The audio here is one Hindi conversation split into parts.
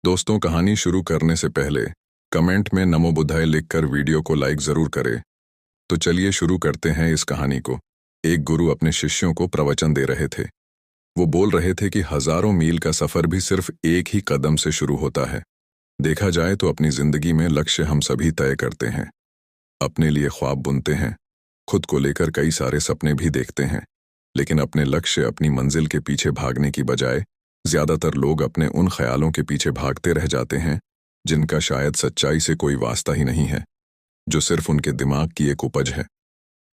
दोस्तों, कहानी शुरू करने से पहले कमेंट में नमो बुद्धाय लिखकर वीडियो को लाइक जरूर करें। तो चलिए शुरू करते हैं इस कहानी को। एक गुरु अपने शिष्यों को प्रवचन दे रहे थे। वो बोल रहे थे कि हजारों मील का सफर भी सिर्फ एक ही कदम से शुरू होता है। देखा जाए तो अपनी जिंदगी में लक्ष्य हम सभी तय करते हैं, अपने लिए ख्वाब बुनते हैं, खुद को लेकर कई सारे सपने भी देखते हैं। लेकिन अपने लक्ष्य, अपनी मंजिल के पीछे भागने की बजाय ज्यादातर लोग अपने उन ख्यालों के पीछे भागते रह जाते हैं जिनका शायद सच्चाई से कोई वास्ता ही नहीं है, जो सिर्फ उनके दिमाग की एक उपज है।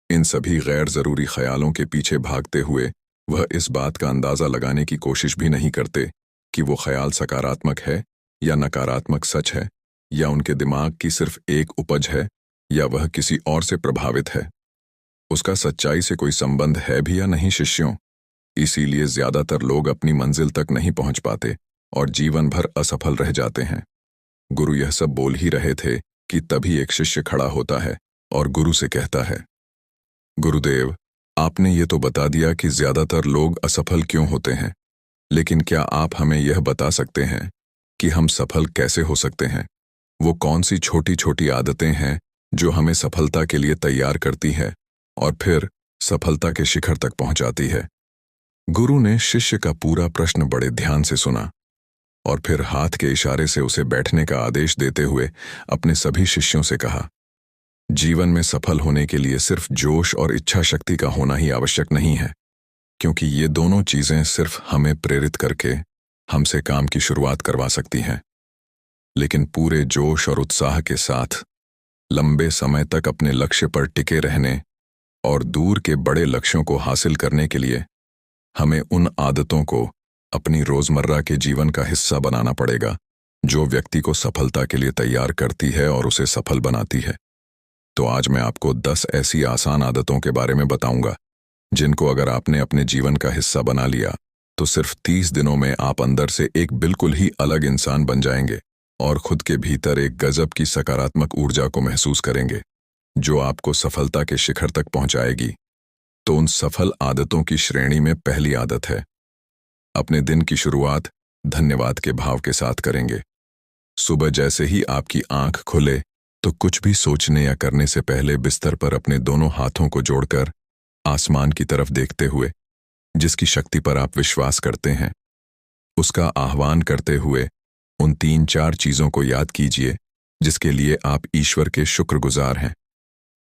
इन सभी गैर जरूरी ख्यालों के पीछे भागते हुए वह इस बात का अंदाजा लगाने की कोशिश भी नहीं करते कि वो ख्याल सकारात्मक है या नकारात्मक सच है, या उनके दिमाग की सिर्फ एक उपज है, या वह किसी और से प्रभावित है। उसका सच्चाई से कोई संबंध है भी या नहीं शिष्यों। इसीलिए ज्यादातर लोग अपनी मंजिल तक नहीं पहुंच पाते और जीवन भर असफल रह जाते हैं। गुरु यह सब बोल ही रहे थे कि तभी एक शिष्य खड़ा होता है और गुरु से कहता है, गुरुदेव, आपने ये तो बता दिया कि ज्यादातर लोग असफल क्यों होते हैं, लेकिन क्या आप हमें यह बता सकते हैं कि हम सफल कैसे हो सकते हैं? वो कौन सी छोटी छोटी आदतें हैं जो हमें सफलता के लिए तैयार करती है और फिर सफलता के शिखर तक पहुंचाती है? गुरु ने शिष्य का पूरा प्रश्न बड़े ध्यान से सुना और फिर हाथ के इशारे से उसे बैठने का आदेश देते हुए अपने सभी शिष्यों से कहा, जीवन में सफल होने के लिए सिर्फ जोश और इच्छा शक्ति का होना ही आवश्यक नहीं है, क्योंकि ये दोनों चीजें सिर्फ हमें प्रेरित करके हमसे काम की शुरुआत करवा सकती हैं। लेकिन पूरे जोश और उत्साह के साथ लंबे समय तक अपने लक्ष्य पर टिके रहने और दूर के बड़े लक्ष्यों को हासिल करने के लिए हमें उन आदतों को अपनी रोजमर्रा के जीवन का हिस्सा बनाना पड़ेगा जो व्यक्ति को सफलता के लिए तैयार करती है और उसे सफल बनाती है। तो आज मैं आपको 10 ऐसी आसान आदतों के बारे में बताऊंगा जिनको अगर आपने अपने जीवन का हिस्सा बना लिया तो सिर्फ 30 दिनों में आप अंदर से एक बिल्कुल ही अलग इंसान बन जाएंगे और खुद के भीतर एक गजब की सकारात्मक ऊर्जा को महसूस करेंगे जो आपको सफलता के शिखर तक पहुंचाएगी। तो उन सफल आदतों की श्रेणी में पहली आदत है, अपने दिन की शुरुआत धन्यवाद के भाव के साथ करेंगे। सुबह जैसे ही आपकी आंख खुले तो कुछ भी सोचने या करने से पहले बिस्तर पर अपने दोनों हाथों को जोड़कर आसमान की तरफ देखते हुए, जिसकी शक्ति पर आप विश्वास करते हैं, उसका आह्वान करते हुए उन 3-4 चीजों को याद कीजिए जिसके लिए आप ईश्वर के शुक्रगुजार हैं।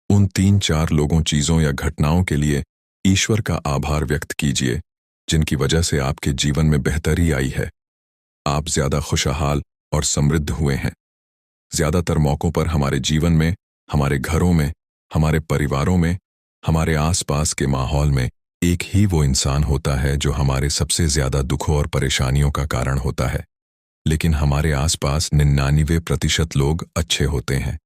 उन 3-4 लोगों, चीजों या घटनाओं के लिए ईश्वर का आभार व्यक्त कीजिए जिनकी वजह से आपके जीवन में बेहतरी आई है, आप ज्यादा खुशहाल और समृद्ध हुए हैं। ज्यादातर मौकों पर हमारे जीवन में, हमारे घरों में, हमारे परिवारों में, हमारे आसपास के माहौल में एक ही वो इंसान होता है जो हमारे सबसे ज्यादा दुखों और परेशानियों का कारण होता है। लेकिन हमारे आसपास 99% लोग अच्छे होते हैं।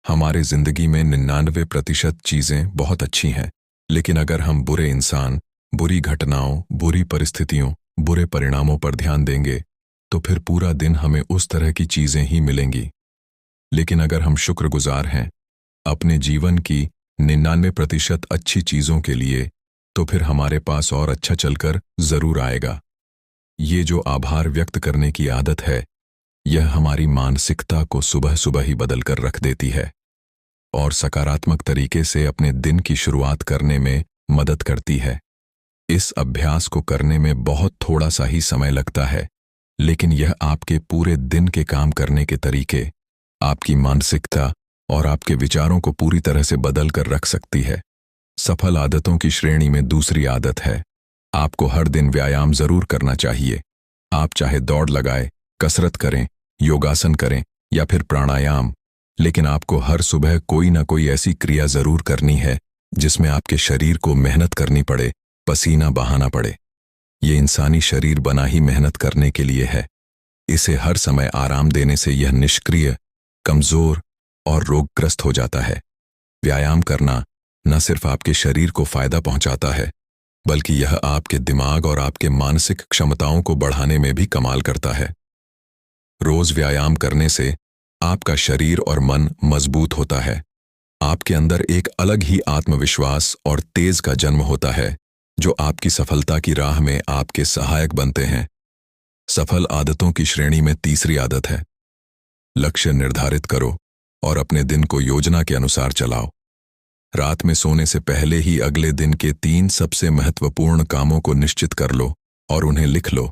हमारे जिंदगी में 99% चीजें बहुत अच्छी हैं, लेकिन अगर हम बुरे इंसान, बुरी घटनाओं, बुरी परिस्थितियों, बुरे परिणामों पर ध्यान देंगे तो फिर पूरा दिन हमें उस तरह की चीजें ही मिलेंगी। लेकिन अगर हम शुक्रगुजार हैं अपने जीवन की 99% अच्छी चीजों के लिए, तो फिर हमारे पास और अच्छा चलकर जरूर आएगा। ये जो आभार व्यक्त करने की आदत है, यह हमारी मानसिकता को सुबह सुबह ही बदल कर रख देती है और सकारात्मक तरीके से अपने दिन की शुरुआत करने में मदद करती है। इस अभ्यास को करने में बहुत थोड़ा सा ही समय लगता है, लेकिन यह आपके पूरे दिन के काम करने के तरीके, आपकी मानसिकता और आपके विचारों को पूरी तरह से बदल कर रख सकती है। सफल आदतों की श्रेणी में दूसरी आदत है, आपको हर दिन व्यायाम जरूर करना चाहिए। आप चाहे दौड़ लगाए, कसरत करें, योगासन करें या फिर प्राणायाम, लेकिन आपको हर सुबह कोई ना कोई ऐसी क्रिया जरूर करनी है जिसमें आपके शरीर को मेहनत करनी पड़े, पसीना बहाना पड़े। ये इंसानी शरीर बना ही मेहनत करने के लिए है। इसे हर समय आराम देने से यह निष्क्रिय, कमजोर और रोगग्रस्त हो जाता है। व्यायाम करना न सिर्फ आपके शरीर को फायदा पहुंचाता है, बल्कि यह आपके दिमाग और आपके मानसिक क्षमताओं को बढ़ाने में भी कमाल करता है। रोज व्यायाम करने से आपका शरीर और मन मजबूत होता है। आपके अंदर एक अलग ही आत्मविश्वास और तेज का जन्म होता है जो आपकी सफलता की राह में आपके सहायक बनते हैं। सफल आदतों की श्रेणी में तीसरी आदत है, लक्ष्य निर्धारित करो और अपने दिन को योजना के अनुसार चलाओ। रात में सोने से पहले ही अगले दिन के 3 सबसे महत्वपूर्ण कामों को निश्चित कर लो और उन्हें लिख लो।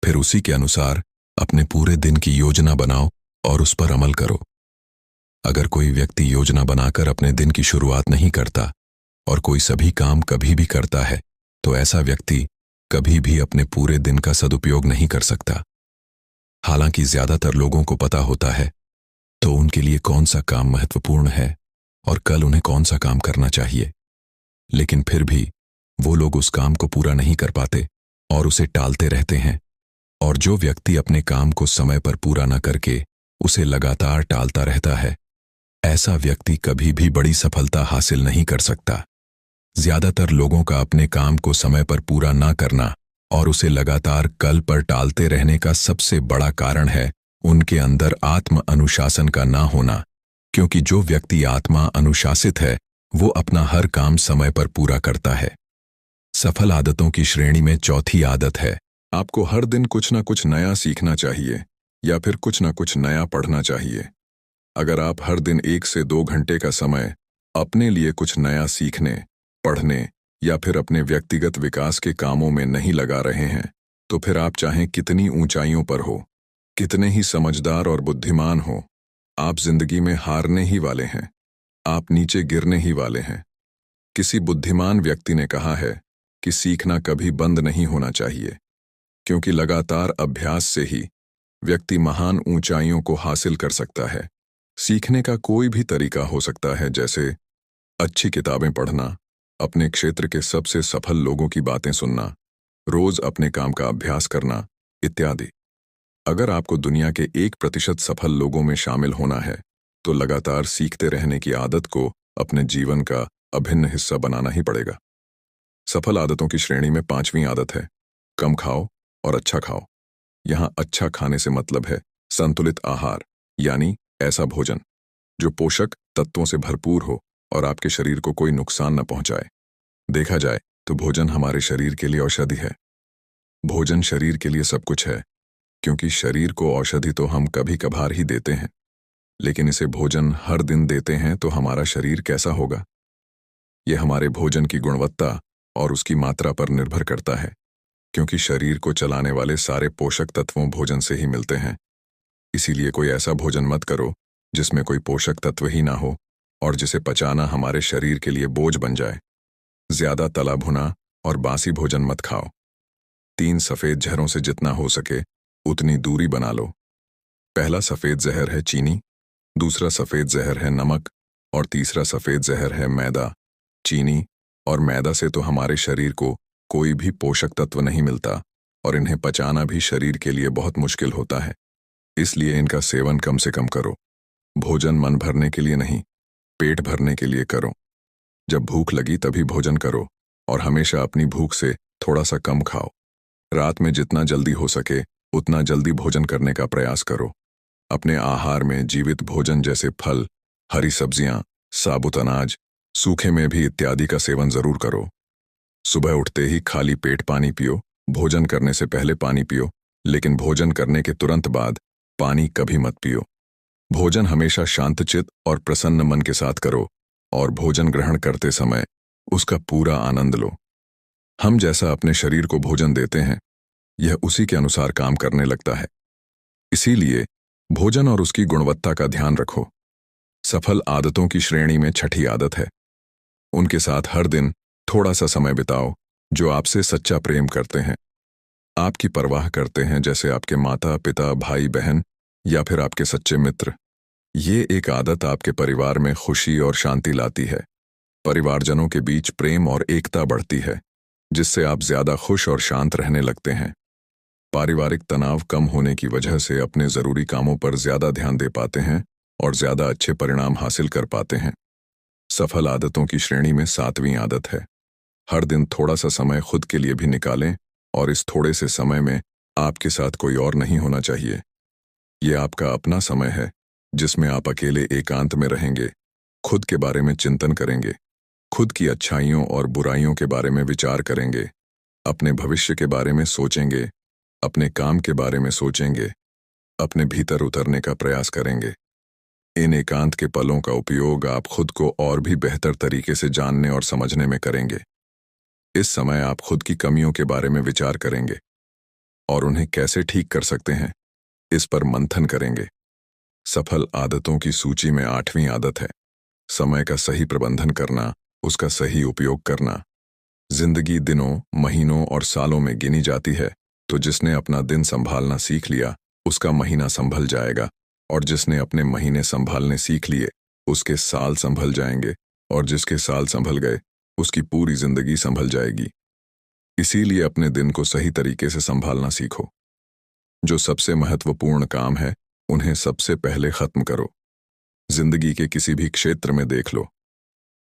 फिर उसी के अनुसार अपने पूरे दिन की योजना बनाओ और उस पर अमल करो। अगर कोई व्यक्ति योजना बनाकर अपने दिन की शुरुआत नहीं करता और कोई सभी काम कभी भी करता है, तो ऐसा व्यक्ति कभी भी अपने पूरे दिन का सदुपयोग नहीं कर सकता। हालांकि ज्यादातर लोगों को पता होता है तो उनके लिए कौन सा काम महत्वपूर्ण है और कल उन्हें कौन सा काम करना चाहिए, लेकिन फिर भी वो लोग उस काम को पूरा नहीं कर पाते और उसे टालते रहते हैं। और जो व्यक्ति अपने काम को समय पर पूरा न करके उसे लगातार टालता रहता है, ऐसा व्यक्ति कभी भी बड़ी सफलता हासिल नहीं कर सकता। ज्यादातर लोगों का अपने काम को समय पर पूरा ना करना और उसे लगातार कल पर टालते रहने का सबसे बड़ा कारण है उनके अंदर आत्म अनुशासन का ना होना, क्योंकि जो व्यक्ति आत्मा अनुशासित है वो अपना हर काम समय पर पूरा करता है। सफल आदतों की श्रेणी में चौथी आदत है, आपको हर दिन कुछ ना कुछ नया सीखना चाहिए या फिर कुछ ना कुछ नया पढ़ना चाहिए। अगर आप हर दिन 1 से 2 घंटे का समय अपने लिए कुछ नया सीखने, पढ़ने या फिर अपने व्यक्तिगत विकास के कामों में नहीं लगा रहे हैं, तो फिर आप चाहें कितनी ऊंचाइयों पर हो, कितने ही समझदार और बुद्धिमान हो, आप जिंदगी में हारने ही वाले हैं। आप नीचे गिरने ही वाले हैं। किसी बुद्धिमान व्यक्ति ने कहा है कि सीखना कभी बंद नहीं होना चाहिए, क्योंकि लगातार अभ्यास से ही व्यक्ति महान ऊंचाइयों को हासिल कर सकता है। सीखने का कोई भी तरीका हो सकता है, जैसे अच्छी किताबें पढ़ना, अपने क्षेत्र के सबसे सफल लोगों की बातें सुनना, रोज अपने काम का अभ्यास करना इत्यादि। अगर आपको दुनिया के 1% सफल लोगों में शामिल होना है, तो लगातार सीखते रहने की आदत को अपने जीवन का अभिन्न हिस्सा बनाना ही पड़ेगा। सफल आदतों की श्रेणी में 5वीं आदत है, कम खाओ और अच्छा खाओ। यहाँ अच्छा खाने से मतलब है संतुलित आहार, यानी ऐसा भोजन जो पोषक तत्वों से भरपूर हो और आपके शरीर को कोई नुकसान न पहुंचाए। देखा जाए तो भोजन हमारे शरीर के लिए औषधि है। भोजन शरीर के लिए सब कुछ है, क्योंकि शरीर को औषधि तो हम कभी कभार ही देते हैं, लेकिन इसे भोजन हर दिन देते हैं तो हमारा शरीर कैसा होगा? यह हमारे भोजन की गुणवत्ता और उसकी मात्रा पर निर्भर करता है, क्योंकि शरीर को चलाने वाले सारे पोषक तत्वों भोजन से ही मिलते हैं। इसीलिए कोई ऐसा भोजन मत करो जिसमें कोई पोषक तत्व ही ना हो और जिसे पचाना हमारे शरीर के लिए बोझ बन जाए। ज्यादा तला भुना और बासी भोजन मत खाओ। 3 सफेद जहरों से जितना हो सके उतनी दूरी बना लो। पहला सफेद जहर है चीनी, दूसरा सफेद जहर है नमक और तीसरा सफेद जहर है मैदा। चीनी और मैदा से तो हमारे शरीर को कोई भी पोषक तत्व नहीं मिलता और इन्हें पचाना भी शरीर के लिए बहुत मुश्किल होता है। इसलिए इनका सेवन कम से कम करो। भोजन मन भरने के लिए नहीं, पेट भरने के लिए करो। जब भूख लगी तभी भोजन करो और हमेशा अपनी भूख से थोड़ा सा कम खाओ। रात में जितना जल्दी हो सके उतना जल्दी भोजन करने का प्रयास करो। अपने आहार में जीवित भोजन जैसे फल, हरी सब्जियां, साबुत अनाज, सूखे में भी इत्यादि का सेवन जरूर करो। सुबह उठते ही खाली पेट पानी पियो। भोजन करने से पहले पानी पियो, लेकिन भोजन करने के तुरंत बाद पानी कभी मत पियो। भोजन हमेशा शांतचित्त और प्रसन्न मन के साथ करो और भोजन ग्रहण करते समय उसका पूरा आनंद लो। हम जैसा अपने शरीर को भोजन देते हैं, यह उसी के अनुसार काम करने लगता है। इसीलिए भोजन और उसकी गुणवत्ता का ध्यान रखो। सफल आदतों की श्रेणी में 6ठी आदत है, उनके साथ हर दिन थोड़ा सा समय बिताओ जो आपसे सच्चा प्रेम करते हैं, आपकी परवाह करते हैं, जैसे आपके माता पिता, भाई बहन या फिर आपके सच्चे मित्र। ये एक आदत आपके परिवार में खुशी और शांति लाती है। परिवारजनों के बीच प्रेम और एकता बढ़ती है, जिससे आप ज्यादा खुश और शांत रहने लगते हैं। पारिवारिक तनाव कम होने की वजह से अपने जरूरी कामों पर ज्यादा ध्यान दे पाते हैं और ज्यादा अच्छे परिणाम हासिल कर पाते हैं। सफल आदतों की श्रेणी में 7वीं आदत है, हर दिन थोड़ा सा समय खुद के लिए भी निकालें और इस थोड़े से समय में आपके साथ कोई और नहीं होना चाहिए। ये आपका अपना समय है जिसमें आप अकेले एकांत में रहेंगे, खुद के बारे में चिंतन करेंगे, खुद की अच्छाइयों और बुराइयों के बारे में विचार करेंगे, अपने भविष्य के बारे में सोचेंगे, अपने काम के बारे में सोचेंगे, अपने भीतर उतरने का प्रयास करेंगे। इन एकांत के पलों का उपयोग आप खुद को और भी बेहतर तरीके से जानने और समझने में करेंगे। इस समय आप खुद की कमियों के बारे में विचार करेंगे और उन्हें कैसे ठीक कर सकते हैं, इस पर मंथन करेंगे। सफल आदतों की सूची में 8वीं आदत है समय का सही प्रबंधन करना, उसका सही उपयोग करना। जिंदगी दिनों, महीनों और सालों में गिनी जाती है, तो जिसने अपना दिन संभालना सीख लिया उसका महीना संभल जाएगा, और जिसने अपने महीने संभालने सीख लिए उसके साल संभल जाएंगे, और जिसके साल संभल गए उसकी पूरी जिंदगी संभल जाएगी। इसीलिए अपने दिन को सही तरीके से संभालना सीखो। जो सबसे महत्वपूर्ण काम है उन्हें सबसे पहले खत्म करो। जिंदगी के किसी भी क्षेत्र में देख लो,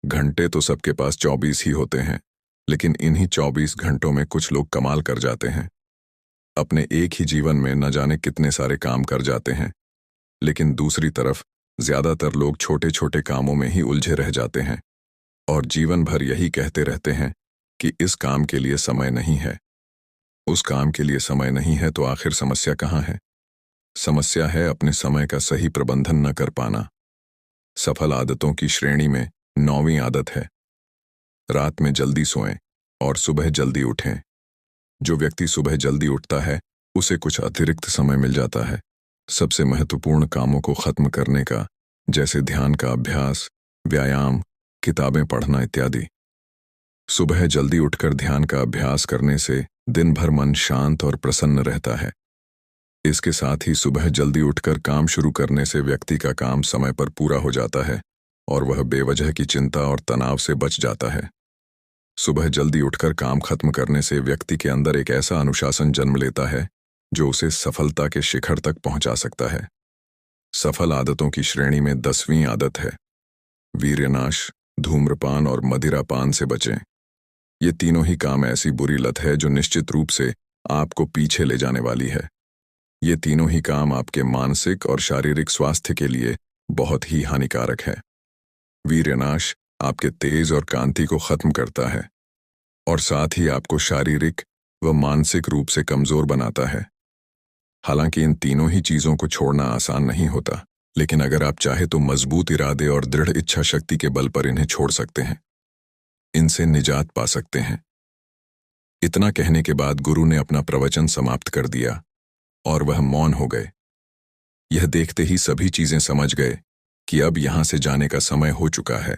घंटे तो सबके पास 24 ही होते हैं, लेकिन इन्हीं 24 घंटों में कुछ लोग कमाल कर जाते हैं। अपने एक ही जीवन में न जाने कितने सारे काम कर जाते हैं, लेकिन दूसरी तरफ ज्यादातर लोग छोटे छोटे कामों में ही उलझे रह जाते हैं और जीवन भर यही कहते रहते हैं कि इस काम के लिए समय नहीं है, उस काम के लिए समय नहीं है। तो आखिर समस्या कहाँ है? समस्या है अपने समय का सही प्रबंधन न कर पाना। सफल आदतों की श्रेणी में 9वीं आदत है रात में जल्दी सोएं और सुबह जल्दी उठें। जो व्यक्ति सुबह जल्दी उठता है उसे कुछ अतिरिक्त समय मिल जाता है सबसे महत्वपूर्ण कामों को खत्म करने का, जैसे ध्यान का अभ्यास, व्यायाम, किताबें पढ़ना इत्यादि। सुबह जल्दी उठकर ध्यान का अभ्यास करने से दिन भर मन शांत और प्रसन्न रहता है। इसके साथ ही सुबह जल्दी उठकर काम शुरू करने से व्यक्ति का काम समय पर पूरा हो जाता है और वह बेवजह की चिंता और तनाव से बच जाता है। सुबह जल्दी उठकर काम खत्म करने से व्यक्ति के अंदर एक ऐसा अनुशासन जन्म लेता है जो उसे सफलता के शिखर तक पहुंचा सकता है। सफल आदतों की श्रेणी में 10वीं आदत है वीर्यनाश, धूम्रपान और मदिरापान से बचें। ये तीनों ही काम ऐसी बुरी लत है जो निश्चित रूप से आपको पीछे ले जाने वाली है। ये तीनों ही काम आपके मानसिक और शारीरिक स्वास्थ्य के लिए बहुत ही हानिकारक है। वीर्यनाश आपके तेज और कांति को खत्म करता है और साथ ही आपको शारीरिक व मानसिक रूप से कमजोर बनाता है। हालांकि इन तीनों ही चीजों को छोड़ना आसान नहीं होता, लेकिन अगर आप चाहे तो मजबूत इरादे और दृढ़ इच्छा शक्ति के बल पर इन्हें छोड़ सकते हैं, इनसे निजात पा सकते हैं। इतना कहने के बाद गुरु ने अपना प्रवचन समाप्त कर दिया और वह मौन हो गए। यह देखते ही सभी चीजें समझ गए कि अब यहां से जाने का समय हो चुका है।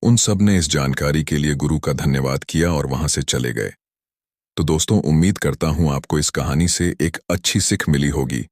उन सब ने इस जानकारी के लिए गुरु का धन्यवाद किया और वहां से चले गए। तो दोस्तों, उम्मीद करता हूं आपको इस कहानी से एक अच्छी सीख मिली होगी